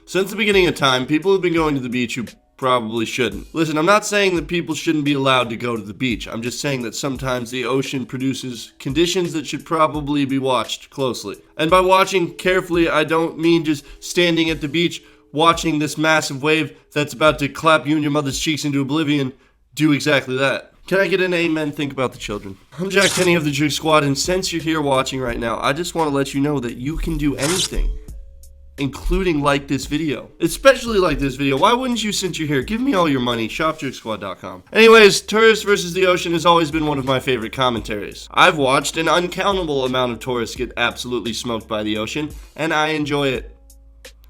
Since the beginning of time, people have been going to the beach who probably shouldn't. Listen, I'm not saying that people shouldn't be allowed to go to the beach. I'm just saying that sometimes the ocean produces conditions that should probably be watched closely. And by watching carefully, I don't mean just standing at the beach watching this massive wave that's about to clap you and your mother's cheeks into oblivion do exactly that. Can I get an amen? Think about the children. I'm Jack Kenny of the JoogSquad, and since you're here watching right now, I just want to let you know that you can do anything, including like this video. Especially like this video. Why wouldn't you, since you're here? Give me all your money. Shop JoogSquad.com. Anyways, tourists versus the ocean has always been one of my favorite commentaries. I've watched an uncountable amount of tourists get absolutely smoked by the ocean, and I enjoy it.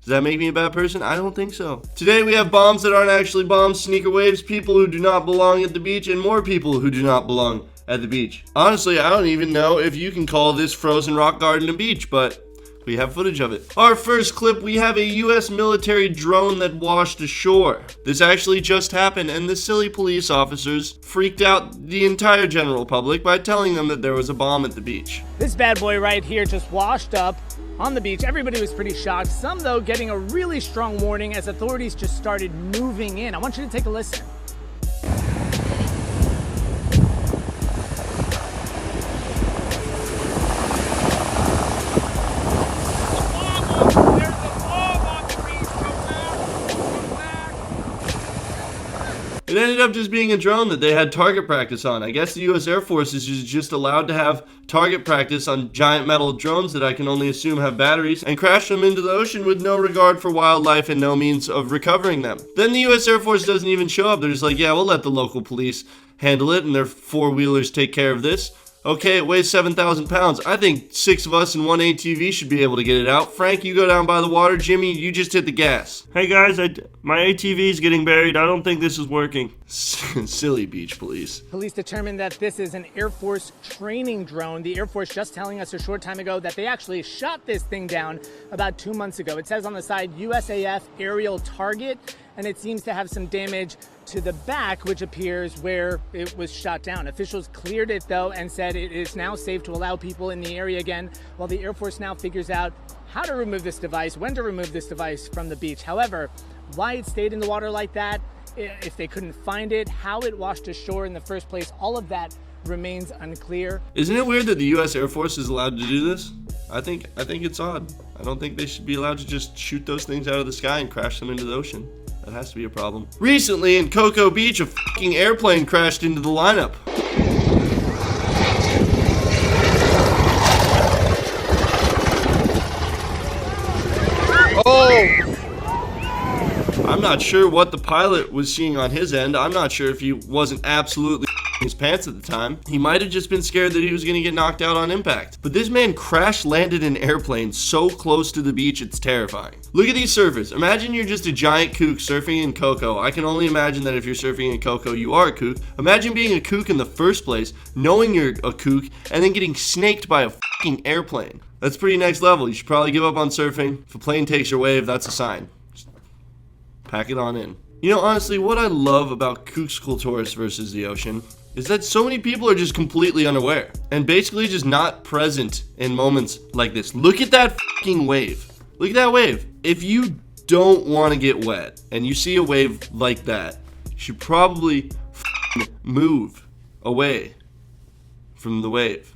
Does that make me a bad person? I don't think so. Today we have bombs that aren't actually bombs, sneaker waves, people who do not belong at the beach, and more people who do not belong at the beach. Honestly, I don't even know if you can call this frozen rock garden a beach, but we have footage of it. Our first clip, we have a US military drone that washed ashore. This actually just happened, and the silly police officers freaked out the entire general public by telling them that there was a bomb at the beach. This bad boy right here just washed up on the beach. Everybody was pretty shocked. Some, though, getting a really strong warning as authorities just started moving in. I want you to take a listen. It ended up just being a drone that they had target practice on. I guess the US Air Force is just allowed to have target practice on giant metal drones that I can only assume have batteries and crash them into the ocean with no regard for wildlife and no means of recovering them. Then the US Air Force doesn't even show up. They're just like, yeah, we'll let the local police handle it and their four-wheelers take care of this. Okay, it weighs 7,000 pounds. I think 6 of us in one ATV should be able to get it out. Frank, you go down by the water. Jimmy, you just hit the gas. Hey guys, my ATV is getting buried. I don't think this is working. Silly beach police. Police determined that this is an Air Force training drone. The Air Force just telling us a short time ago that they actually shot this thing down about 2 months ago. It says on the side, USAF aerial target, and it seems to have some damage to the back, which appears where it was shot down. Officials cleared it though and said it is now safe to allow people in the area again, while the Air Force now figures out how to remove this device, when to remove this device from the beach. However, why it stayed in the water like that, if they couldn't find it, how it washed ashore in the first place, all of that remains unclear. Isn't it weird that the US Air Force is allowed to do this? I think it's odd. I don't think they should be allowed to just shoot those things out of the sky and crash them into the ocean. That has to be a problem. Recently in Cocoa Beach, a fucking airplane crashed into the lineup. Oh! I'm not sure what the pilot was seeing on his end. I'm not sure if he wasn't absolutely his pants at the time. He might have just been scared that he was going to get knocked out on impact. But this man crash landed an airplane so close to the beach, it's terrifying. Look at these surfers. Imagine you're just a giant kook surfing in Cocoa. I can only imagine that if you're surfing in Cocoa, you are a kook. Imagine being a kook in the first place, knowing you're a kook, and then getting snaked by a fucking airplane. That's pretty next level. You should probably give up on surfing. If a plane takes your wave, that's a sign. Just pack it on in. You know, honestly, what I love about Kook School tourists versus the ocean is that so many people are just completely unaware and basically just not present in moments like this. Look at that fucking wave. Look at that wave. If you don't want to get wet and you see a wave like that, you should probably move away from the wave.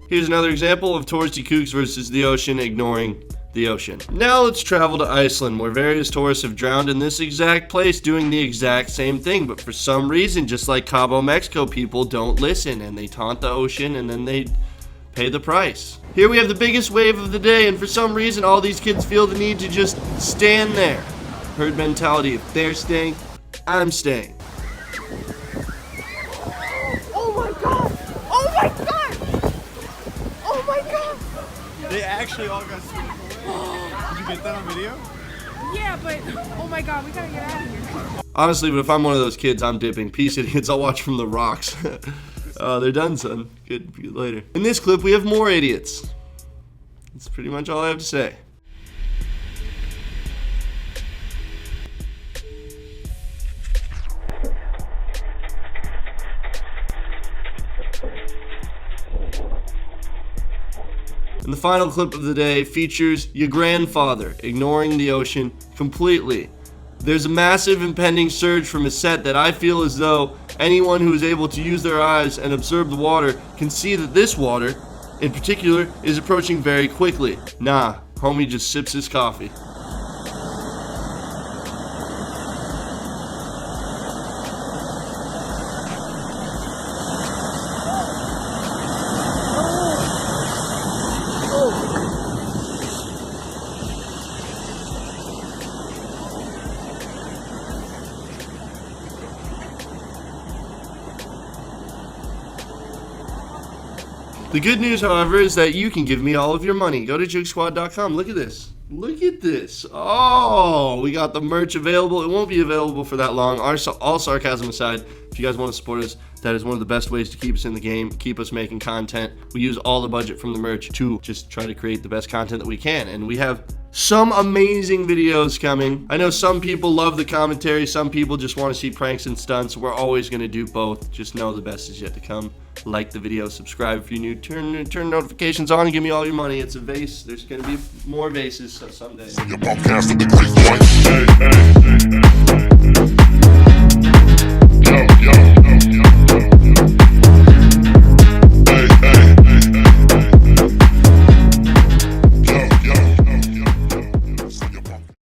Here's another example of touristy kooks versus the ocean ignoring the ocean. Now let's travel to Iceland, where various tourists have drowned in this exact place doing the exact same thing, but for some reason, just like Cabo, Mexico, people don't listen and they taunt the ocean and then they pay the price. Here we have the biggest wave of the day, and for some reason all these kids feel the need to just stand there. Herd mentality. If they're staying, I'm staying. Oh my god! Oh my god! Oh my god! They actually all got swept away. Did you get that on video? Yeah, but oh my god, we gotta get out of here. Honestly, but if I'm one of those kids, I'm dipping. Peace, idiots. I'll watch from the rocks. They're done, son. Good later. In this clip, we have more idiots. That's pretty much all I have to say. And the final clip of the day features your grandfather ignoring the ocean completely. There's a massive impending surge from a set that I feel as though anyone who is able to use their eyes and observe the water can see that this water, in particular, is approaching very quickly. Nah, homie just sips his coffee. The good news, however, is that you can give me all of your money. Go to JoogSquad.com. Look at this. Look at this. Oh, we got the merch available. It won't be available for that long. All sarcasm aside, if you guys want to support us, that is one of the best ways to keep us in the game, keep us making content. We use all the budget from the merch to just try to create the best content that we can. And we have some amazing videos coming. I know some people love the commentary. Some people just want to see pranks and stunts. We're always going to do both. Just know the best is yet to come. Like the video, subscribe if you're new, turn notifications on, and give me all your money. It's a vase. There's going to be more vases someday.